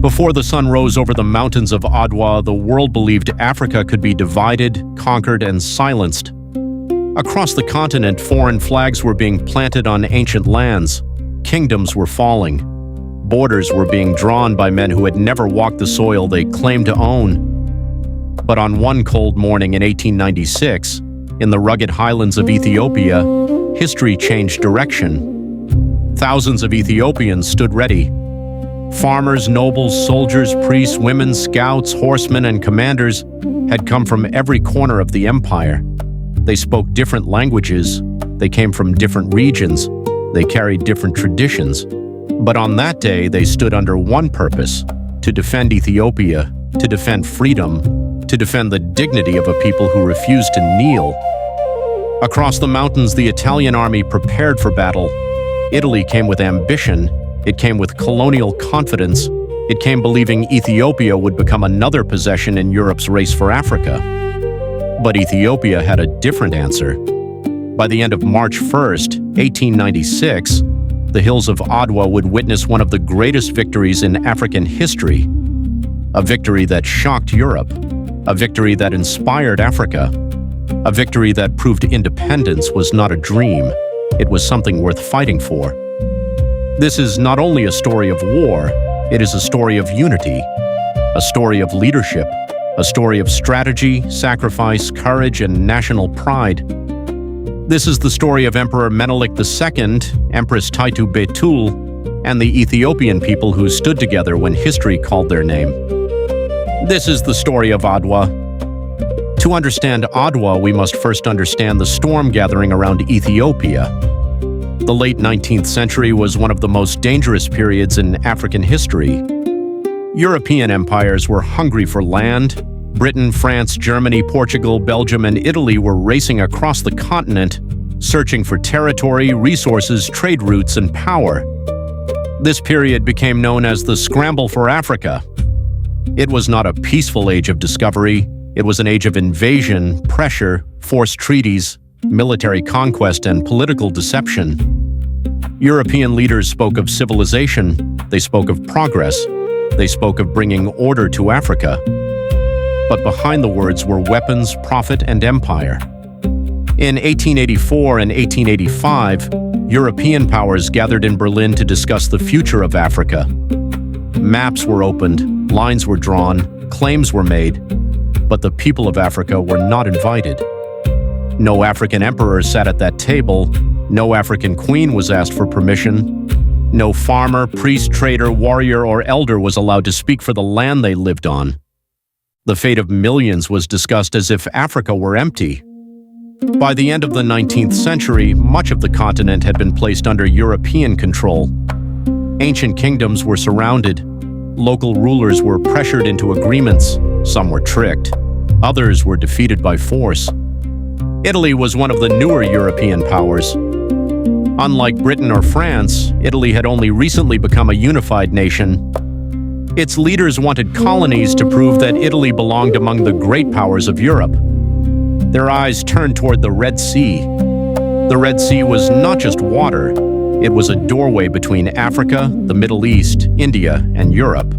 Before the sun rose over the mountains of Adwa, the world believed Africa could be divided, conquered, and silenced. Across the continent, foreign flags were being planted on ancient lands. Kingdoms were falling. Borders were being drawn by men who had never walked the soil they claimed to own. But on one cold morning in 1896, in the rugged highlands of Ethiopia, history changed direction. Thousands of Ethiopians stood ready. Farmers, nobles, soldiers, priests, women, scouts, horsemen, and commanders had come from every corner of the empire. They spoke different languages. They came from different regions. They carried different traditions. But on that day, they stood under one purpose: to defend Ethiopia, to defend freedom, to defend the dignity of a people who refused to kneel. Across the mountains, the Italian army prepared for battle. Italy came with ambition. It came with colonial confidence. It came believing Ethiopia would become another possession in Europe's race for Africa. But Ethiopia had a different answer. By the end of March 1st, 1896, the hills of Adwa would witness one of the greatest victories in African history. A victory that shocked Europe. A victory that inspired Africa. A victory that proved independence was not a dream. It was something worth fighting for. This is not only a story of war, it is a story of unity, a story of leadership, a story of strategy, sacrifice, courage, and national pride. This is the story of Emperor Menelik II, Empress Taytu Betul, and the Ethiopian people who stood together when history called their name. This is the story of Adwa. To understand Adwa, we must first understand the storm gathering around Ethiopia. The late 19th century was one of the most dangerous periods in African history. European empires were hungry for land. Britain, France, Germany, Portugal, Belgium, and Italy were racing across the continent, searching for territory, resources, trade routes, and power. This period became known as the Scramble for Africa. It was not a peaceful age of discovery. It was an age of invasion, pressure, forced treaties, military conquest, and political deception. European leaders spoke of civilization. They spoke of progress. They spoke of bringing order to Africa. But behind the words were weapons, profit, and empire. In 1884 and 1885, European powers gathered in Berlin to discuss the future of Africa. Maps were opened, lines were drawn, claims were made, but the people of Africa were not invited. No African emperor sat at that table. No African queen was asked for permission. No farmer, priest, trader, warrior, or elder was allowed to speak for the land they lived on. The fate of millions was discussed as if Africa were empty. By the end of the 19th century, much of the continent had been placed under European control. Ancient kingdoms were surrounded. Local rulers were pressured into agreements. Some were tricked. Others were defeated by force. Italy was one of the newer European powers. Unlike Britain or France, Italy had only recently become a unified nation. Its leaders wanted colonies to prove that Italy belonged among the great powers of Europe. Their eyes turned toward the Red Sea. The Red Sea was not just water. It was a doorway between Africa, the Middle East, India, and Europe.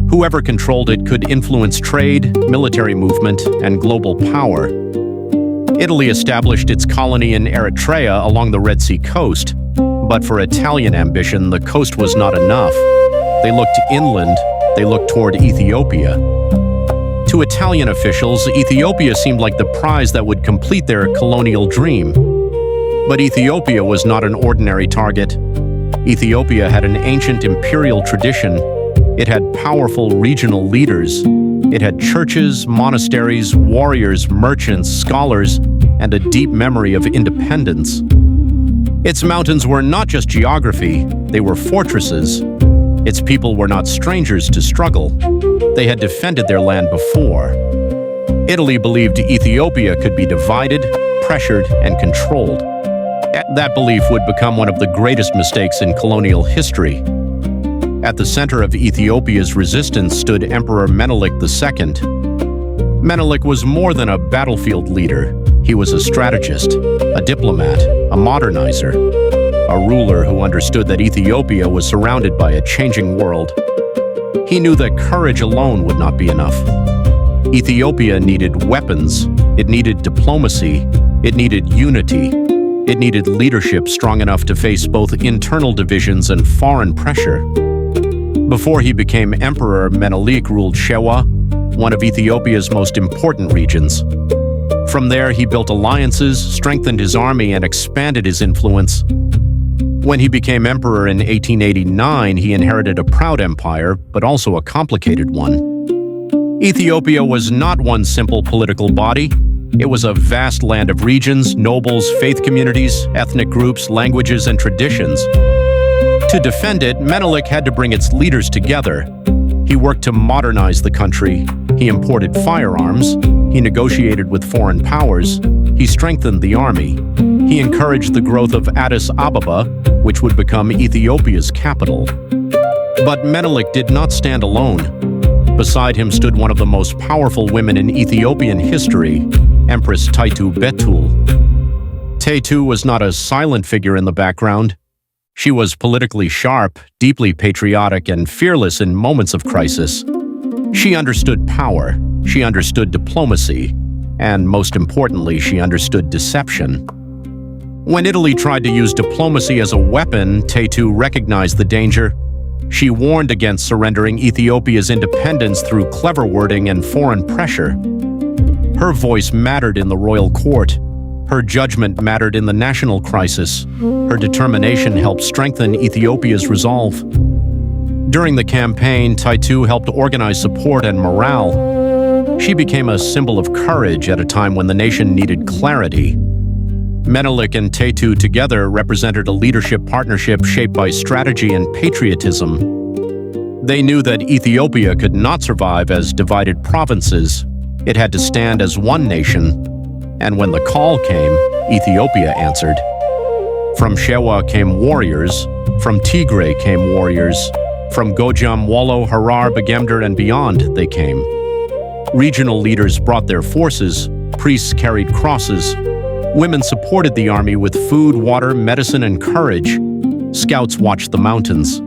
Whoever controlled it could influence trade, military movement, and global power. Italy established its colony in Eritrea along the Red Sea coast, but for Italian ambition, the coast was not enough. They looked inland, they looked toward Ethiopia. To Italian officials, Ethiopia seemed like the prize that would complete their colonial dream. But Ethiopia was not an ordinary target. Ethiopia had an ancient imperial tradition. It had powerful regional leaders. It had churches, monasteries, warriors, merchants, scholars, and a deep memory of independence. Its mountains were not just geography, they were fortresses. Its people were not strangers to struggle. They had defended their land before. Italy believed Ethiopia could be divided, pressured, and controlled. That belief would become one of the greatest mistakes in colonial history. At the center of Ethiopia's resistance stood Emperor Menelik II. Menelik was more than a battlefield leader. He was a strategist, a diplomat, a modernizer, a ruler who understood that Ethiopia was surrounded by a changing world. He knew that courage alone would not be enough. Ethiopia needed weapons, it needed diplomacy, it needed unity, it needed leadership strong enough to face both internal divisions and foreign pressure. Before he became emperor, Menelik ruled Shewa, one of Ethiopia's most important regions. From there, he built alliances, strengthened his army, and expanded his influence. When he became emperor in 1889, he inherited a proud empire, but also a complicated one. Ethiopia was not one simple political body. It was a vast land of regions, nobles, faith communities, ethnic groups, languages, and traditions. To defend it, Menelik had to bring its leaders together. He worked to modernize the country. He imported firearms. He negotiated with foreign powers. He strengthened the army. He encouraged the growth of Addis Ababa, which would become Ethiopia's capital. But Menelik did not stand alone. Beside him stood one of the most powerful women in Ethiopian history, Empress Taytu Betul. Taytu was not a silent figure in the background. She was politically sharp, deeply patriotic, and fearless in moments of crisis. She understood power, she understood diplomacy, and most importantly, she understood deception. When Italy tried to use diplomacy as a weapon, Taytu recognized the danger. She warned against surrendering Ethiopia's independence through clever wording and foreign pressure. Her voice mattered in the royal court. Her judgment mattered in the national crisis. Her determination helped strengthen Ethiopia's resolve. During the campaign, Taytu helped organize support and morale. She became a symbol of courage at a time when the nation needed clarity. Menelik and Taytu together represented a leadership partnership shaped by strategy and patriotism. They knew that Ethiopia could not survive as divided provinces. It had to stand as one nation. And when the call came, Ethiopia answered. From Shewa came warriors, from Tigray came warriors, from Gojam, Wollo, Harar, Begemder, and beyond they came. Regional leaders brought their forces, priests carried crosses, women supported the army with food, water, medicine, and courage. Scouts watched the mountains.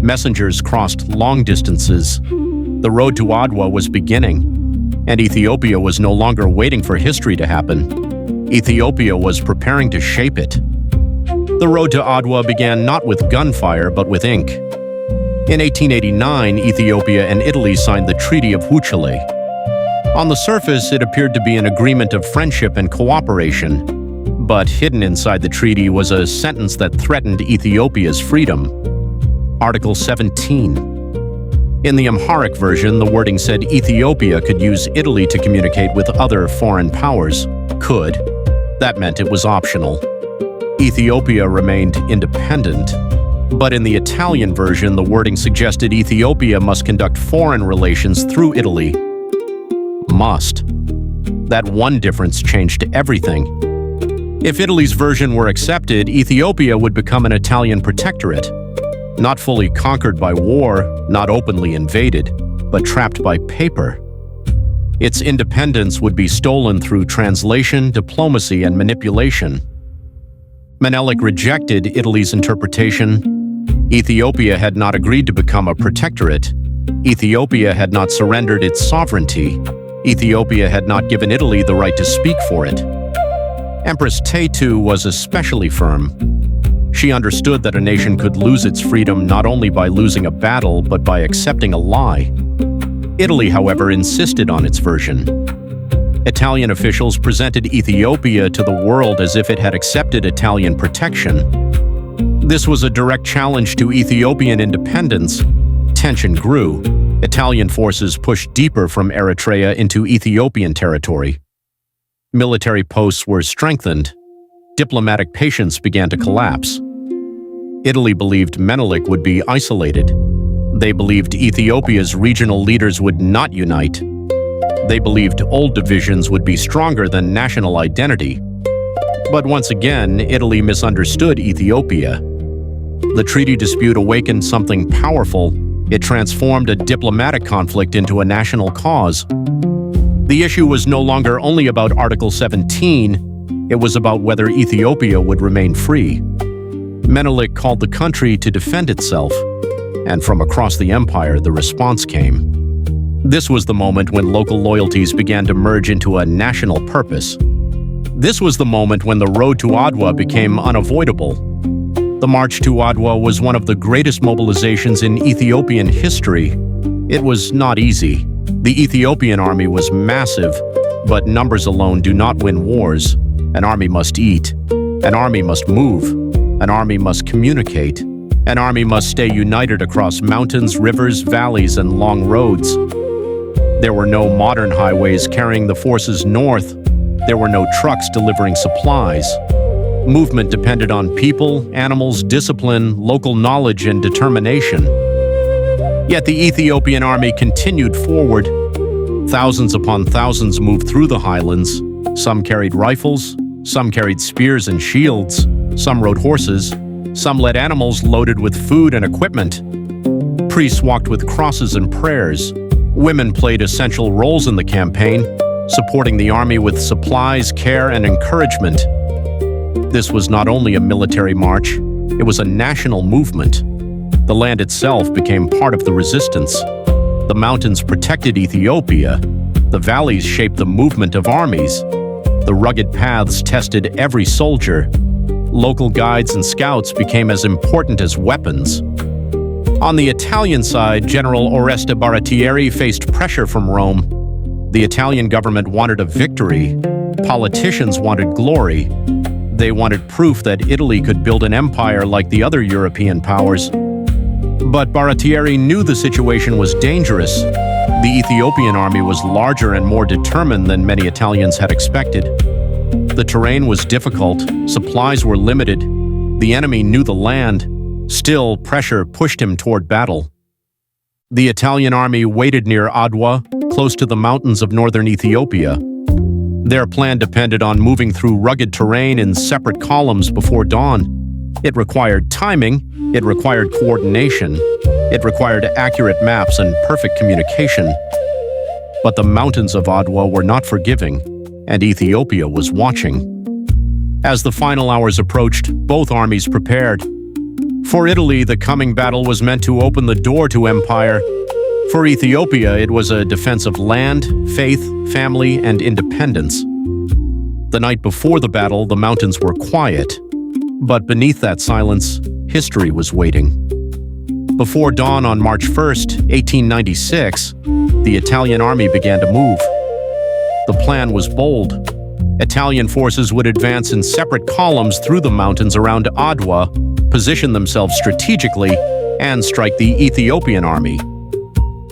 Messengers crossed long distances. The road to Adwa was beginning. And Ethiopia was no longer waiting for history to happen. Ethiopia was preparing to shape it. The road to Adwa began not with gunfire, but with ink. In 1889, Ethiopia and Italy signed the Treaty of Wuchale. On the surface, it appeared to be an agreement of friendship and cooperation. But hidden inside the treaty was a sentence that threatened Ethiopia's freedom. Article 17. In the Amharic version, the wording said Ethiopia could use Italy to communicate with other foreign powers. Could. That meant it was optional. Ethiopia remained independent. But in the Italian version, the wording suggested Ethiopia must conduct foreign relations through Italy. Must. That one difference changed everything. If Italy's version were accepted, Ethiopia would become an Italian protectorate. Not fully conquered by war, not openly invaded, but trapped by paper. Its independence would be stolen through translation, diplomacy, and manipulation. Menelik rejected Italy's interpretation. Ethiopia had not agreed to become a protectorate. Ethiopia had not surrendered its sovereignty. Ethiopia had not given Italy the right to speak for it. Empress Taytu was especially firm. She understood that a nation could lose its freedom not only by losing a battle, but by accepting a lie. Italy, however, insisted on its version. Italian officials presented Ethiopia to the world as if it had accepted Italian protection. This was a direct challenge to Ethiopian independence. Tension grew. Italian forces pushed deeper from Eritrea into Ethiopian territory. Military posts were strengthened. Diplomatic patience began to collapse. Italy believed Menelik would be isolated. They believed Ethiopia's regional leaders would not unite. They believed old divisions would be stronger than national identity. But once again, Italy misunderstood Ethiopia. The treaty dispute awakened something powerful. It transformed a diplomatic conflict into a national cause. The issue was no longer only about Article 17. It was about whether Ethiopia would remain free. Menelik called the country to defend itself, and from across the empire the response came. This was the moment when local loyalties began to merge into a national purpose. This was the moment when the road to Adwa became unavoidable. The March to Adwa was one of the greatest mobilizations in Ethiopian history. It was not easy. The Ethiopian army was massive, but numbers alone do not win wars. An army must eat. An army must move. An army must communicate. An army must stay united across mountains, rivers, valleys, and long roads. There were no modern highways carrying the forces north. There were no trucks delivering supplies. Movement depended on people, animals, discipline, local knowledge, and determination. Yet the Ethiopian army continued forward. Thousands upon thousands moved through the highlands. Some carried rifles, some carried spears and shields, some rode horses, some led animals loaded with food and equipment. Priests walked with crosses and prayers. Women played essential roles in the campaign, supporting the army with supplies, care, and encouragement. This was not only a military march, it was a national movement. The land itself became part of the resistance. The mountains protected Ethiopia. The valleys shaped the movement of armies. The rugged paths tested every soldier. Local guides and scouts became as important as weapons. On the Italian side, General Oreste Baratieri faced pressure from Rome. The Italian government wanted a victory. Politicians wanted glory. They wanted proof that Italy could build an empire like the other European powers. But Baratieri knew the situation was dangerous. The Ethiopian army was larger and more determined than many Italians had expected. The terrain was difficult, supplies were limited, the enemy knew the land. Still, pressure pushed him toward battle. The Italian army waited near Adwa, close to the mountains of northern Ethiopia. Their plan depended on moving through rugged terrain in separate columns before dawn. It required timing, it required coordination, it required accurate maps and perfect communication. But the mountains of Adwa were not forgiving, and Ethiopia was watching. As the final hours approached, both armies prepared. For Italy, the coming battle was meant to open the door to empire. For Ethiopia, it was a defense of land, faith, family, and independence. The night before the battle, the mountains were quiet. But beneath that silence, history was waiting. Before dawn on March 1st, 1896, the Italian army began to move. The plan was bold. Italian forces would advance in separate columns through the mountains around Adwa, position themselves strategically, and strike the Ethiopian army.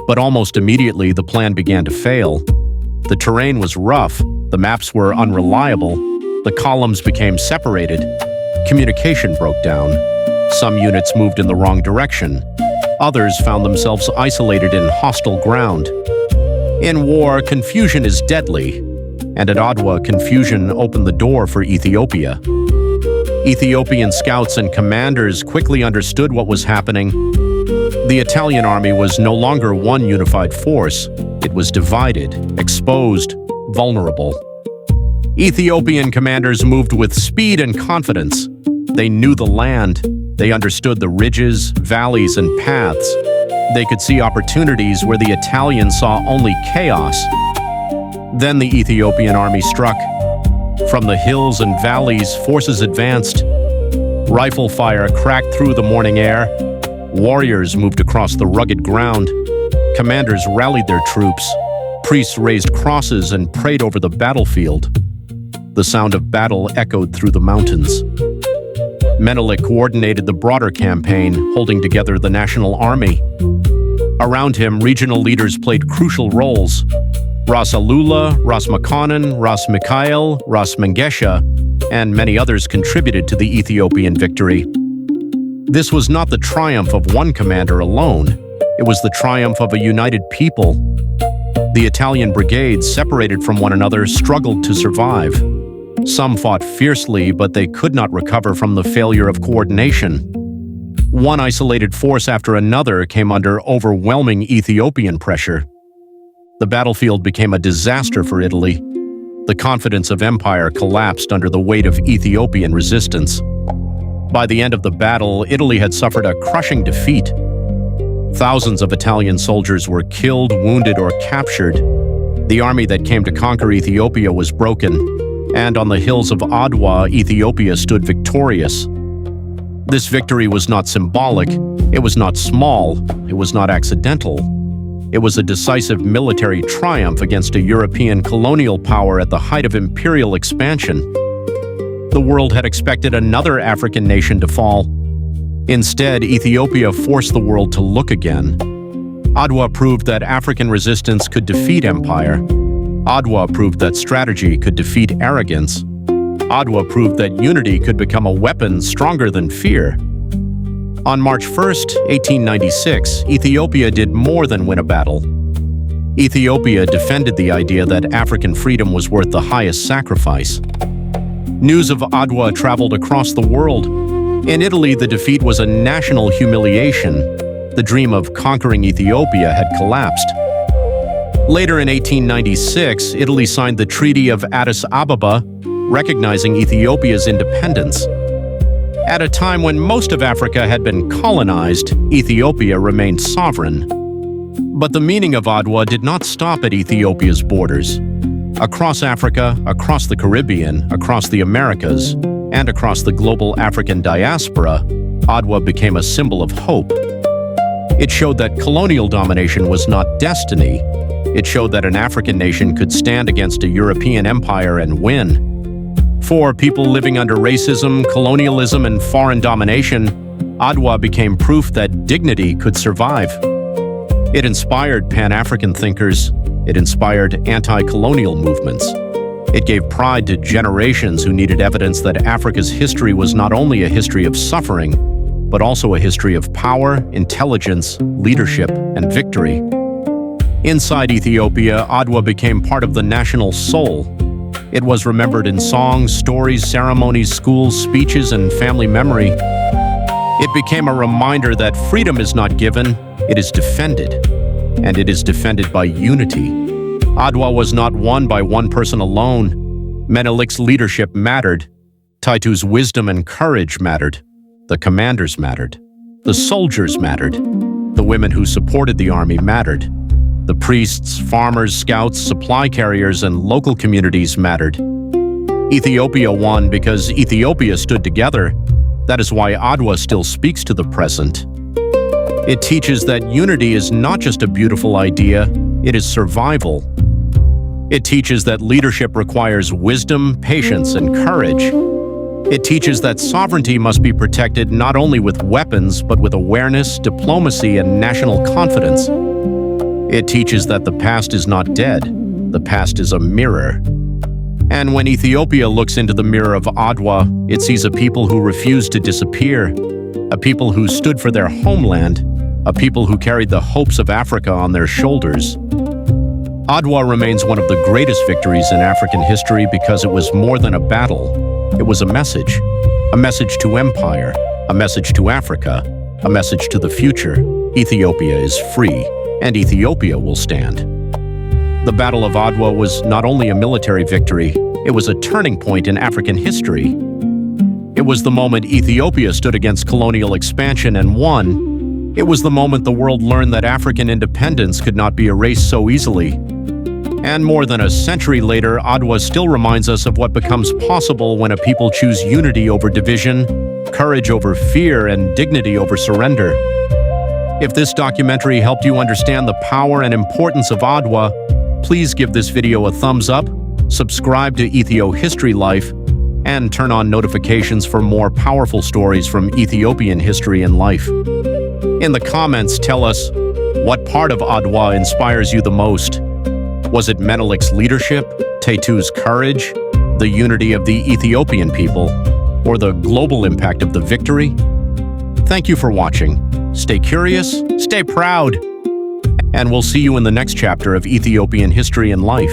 But almost immediately, the plan began to fail. The terrain was rough, the maps were unreliable, the columns became separated, communication broke down. Some units moved in the wrong direction. Others found themselves isolated in hostile ground. In war, confusion is deadly, and at Adwa, confusion opened the door for Ethiopia. Ethiopian scouts and commanders quickly understood what was happening. The Italian army was no longer one unified force. It was divided, exposed, vulnerable. Ethiopian commanders moved with speed and confidence. They knew the land. They understood the ridges, valleys, and paths. They could see opportunities where the Italians saw only chaos. Then the Ethiopian army struck. From the hills and valleys, forces advanced. Rifle fire cracked through the morning air. Warriors moved across the rugged ground. Commanders rallied their troops. Priests raised crosses and prayed over the battlefield. The sound of battle echoed through the mountains. Menelik coordinated the broader campaign, holding together the national army. Around him, regional leaders played crucial roles. Ras Alula, Ras Makanan, Ras Mikhail, Ras Mengesha, and many others contributed to the Ethiopian victory. This was not the triumph of one commander alone. It was the triumph of a united people. The Italian brigades, separated from one another, struggled to survive. Some fought fiercely, but they could not recover from the failure of coordination. One isolated force after another came under overwhelming Ethiopian pressure. The battlefield became a disaster for Italy. The confidence of empire collapsed under the weight of Ethiopian resistance. By the end of the battle, Italy had suffered a crushing defeat. Thousands of Italian soldiers were killed, wounded, or captured. The army that came to conquer Ethiopia was broken, and on the hills of Adwa, Ethiopia stood victorious. This victory was not symbolic, it was not small, it was not accidental. It was a decisive military triumph against a European colonial power at the height of imperial expansion. The world had expected another African nation to fall. Instead, Ethiopia forced the world to look again. Adwa proved that African resistance could defeat empire. Adwa proved that strategy could defeat arrogance. Adwa proved that unity could become a weapon stronger than fear. On March 1st, 1896, Ethiopia did more than win a battle. Ethiopia defended the idea that African freedom was worth the highest sacrifice. News of Adwa traveled across the world. In Italy, the defeat was a national humiliation. The dream of conquering Ethiopia had collapsed. Later in 1896, Italy signed the Treaty of Addis Ababa, recognizing Ethiopia's independence. At a time when most of Africa had been colonized, Ethiopia remained sovereign. But the meaning of Adwa did not stop at Ethiopia's borders. Across Africa, across the Caribbean, across the Americas, and across the global African diaspora, Adwa became a symbol of hope. It showed that colonial domination was not destiny. It showed that an African nation could stand against a European empire and win. For people living under racism, colonialism, and foreign domination, Adwa became proof that dignity could survive. It inspired Pan-African thinkers. It inspired anti-colonial movements. It gave pride to generations who needed evidence that Africa's history was not only a history of suffering, but also a history of power, intelligence, leadership, and victory. Inside Ethiopia, Adwa became part of the national soul. It was remembered in songs, stories, ceremonies, schools, speeches, and family memory. It became a reminder that freedom is not given, it is defended. And it is defended by unity. Adwa was not won by one person alone. Menelik's leadership mattered. Taytu's wisdom and courage mattered. The commanders mattered. The soldiers mattered. The women who supported the army mattered. The priests, farmers, scouts, supply carriers, and local communities mattered. Ethiopia won because Ethiopia stood together. That is why Adwa still speaks to the present. It teaches that unity is not just a beautiful idea, it is survival. It teaches that leadership requires wisdom, patience, and courage. It teaches that sovereignty must be protected not only with weapons, but with awareness, diplomacy, and national confidence. It teaches that the past is not dead, the past is a mirror. And when Ethiopia looks into the mirror of Adwa, it sees a people who refused to disappear, a people who stood for their homeland, a people who carried the hopes of Africa on their shoulders. Adwa remains one of the greatest victories in African history because it was more than a battle. It was a message to empire, a message to Africa, a message to the future. Ethiopia is free, and Ethiopia will stand. The Battle of Adwa was not only a military victory, it was a turning point in African history. It was the moment Ethiopia stood against colonial expansion and won. It was the moment the world learned that African independence could not be erased so easily. And more than a century later, Adwa still reminds us of what becomes possible when a people choose unity over division, courage over fear, and dignity over surrender. If this documentary helped you understand the power and importance of Adwa, please give this video a thumbs up, subscribe to Ethio History-Life, and turn on notifications for more powerful stories from Ethiopian history and life. In the comments, tell us, what part of Adwa inspires you the most? Was it Menelik's leadership, Taytu's courage, the unity of the Ethiopian people, or the global impact of the victory? Thank you for watching. Stay curious, stay proud, and we'll see you in the next chapter of Ethiopian history and life.